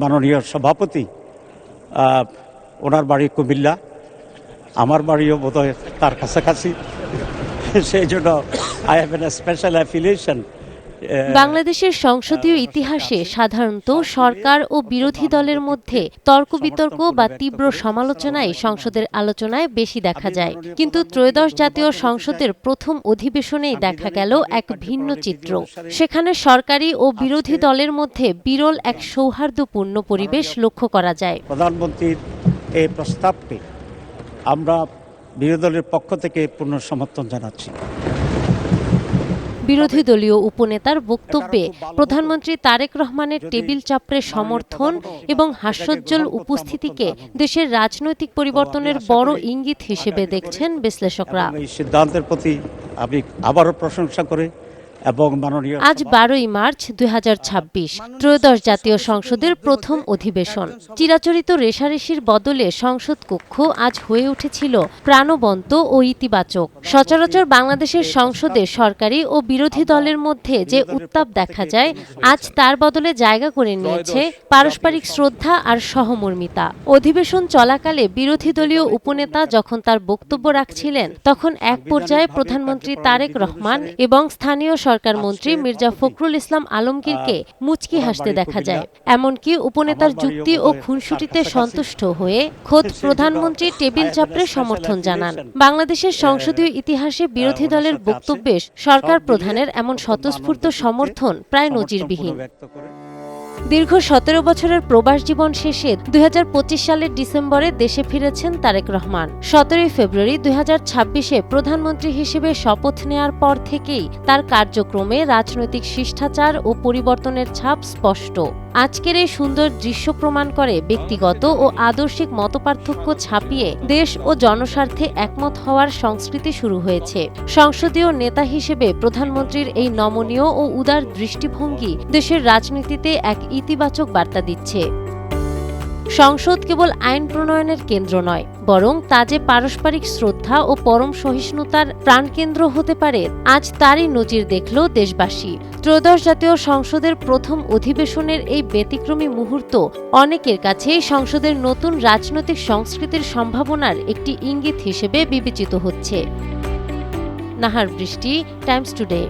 মাননীয় সভাপতি ওনার বাড়ি কুমিল্লা, আমার বাড়িও বোধহয় তার কাছাকাছি, সেই জন্য I have a special affiliation. বাংলাদেশের সংসদীয় ইতিহাসে সাধারণত সরকার ও বিরোধী দলের মধ্যে তর্ক বিতর্ক বা তীব্র সমালোচনাই সংসদের আলোচনায় বেশি দেখা যায়, কিন্তু ত্রয়োদশ জাতীয় সংসদের প্রথম অধিবেশনেই দেখা গেল এক ভিন্ন চিত্র। সেখানে সরকারি ও বিরোধী দলের মধ্যে বিরল এক সৌহার্দ্যপূর্ণ পরিবেশ লক্ষ্য করা যায়। প্রধানমন্ত্রীর এই প্রস্তাবকে আমরা বিরোধী দলের পক্ষ থেকে পূর্ণ সমর্থন জানাচ্ছি। বিরোধী দলীয় উপনেতার বক্তব্যে প্রধানমন্ত্রী তারেক রহমানের টেবিল চাপড়ে সমর্থন এবং হাস্যোজ্জ্বল উপস্থিতিকে দেশের রাজনৈতিক পরিবর্তনের বড় ইঙ্গিত হিসেবে দেখছেন বিশ্লেষকরা। এই সিদ্ধান্তের প্রতি আমি আবারও প্রশংসা করে আজ 12ই মার্চ 2026, ত্রয়োদশ জাতীয় সংসদের প্রথম অধিবেশন। চিরাচরিত রেষারেষির বদলে সংসদ কক্ষ আজ হয়ে উঠেছিল প্রাণবন্ত ও ইতিবাচক। সচরাচর বাংলাদেশের সংসদে সরকারি ও বিরোধী দলের মধ্যে যে উত্তাপ দেখা যায়, আজ তার বদলে জায়গা করে নিয়েছে পারস্পরিক শ্রদ্ধা আর সহমর্মিতা। অধিবেশন চলাকালে বিরোধী দলীয় উপনেতা যখন তার বক্তব্য রাখছিলেন, তখন এক পর্যায়ে প্রধানমন্ত্রী তারেক রহমান এবং স্থানীয় সরকার মন্ত্রী মির্জা ফখরুল ইসলাম আলমগীরকে মুচকি হাসতে দেখা যায়। এমনকি উপনেতার যুক্তি ও খুনসুটিতে সন্তুষ্ট হয়ে খোদ প্রধানমন্ত্রী টেবিল চাপড়ে সমর্থন জানান। বাংলাদেশের সংসদীয় ইতিহাসে বিরোধী দলের বক্তব্যে সরকার প্রধানের এমন স্বতঃস্ফূর্ত সমর্থন প্রায় নজিরবিহীন। দীর্ঘ 17 বছরের প্রবাস জীবন শেষে 2025 সালের ডিসেম্বরে দেশে ফিরেছেন তারেক রহমান। 17 ফেব্রুয়ারি 2026-এ প্রধানমন্ত্রী হিসেবে শপথ নেয়ার পর থেকেই তার কার্যক্রমে রাজনৈতিক শিষ্টাচার ও পরিবর্তনের ছাপ স্পষ্ট। আজকের এই সুন্দর দৃশ্য প্রমাণ করে ব্যক্তিগত ও আদর্শিক মতপার্থক্য ছাপিয়ে দেশ ও জনস্বার্থে একমত হওয়ার সংস্কৃতি শুরু হয়েছে। সংসদীয় নেতা হিসেবে প্রধানমন্ত্রীর এই নমনীয় ও উদার দৃষ্টিভঙ্গি দেশের রাজনীতিতে এক ইতিবাচক বার্তা দিচ্ছে। সংসদ কেবল আইন প্রণয়নের কেন্দ্র নয়, বরং তা যে পারস্পরিক শ্রদ্ধা ও পরম সহিষ্ণুতার প্রাণকেন্দ্র হতে পারে, আজ তারই নজির দেখল দেশবাসী। ত্রয়োদশ জাতীয় সংসদের প্রথম অধিবেশনের এই ব্যতিক্রমী মুহূর্ত অনেকের কাছে সংসদের নতুন রাজনৈতিক সংস্কৃতির সম্ভাবনার একটি ইঙ্গিত হিসেবে বিবেচিত হচ্ছে। নাহার বৃষ্টি, টাইমস টুডে।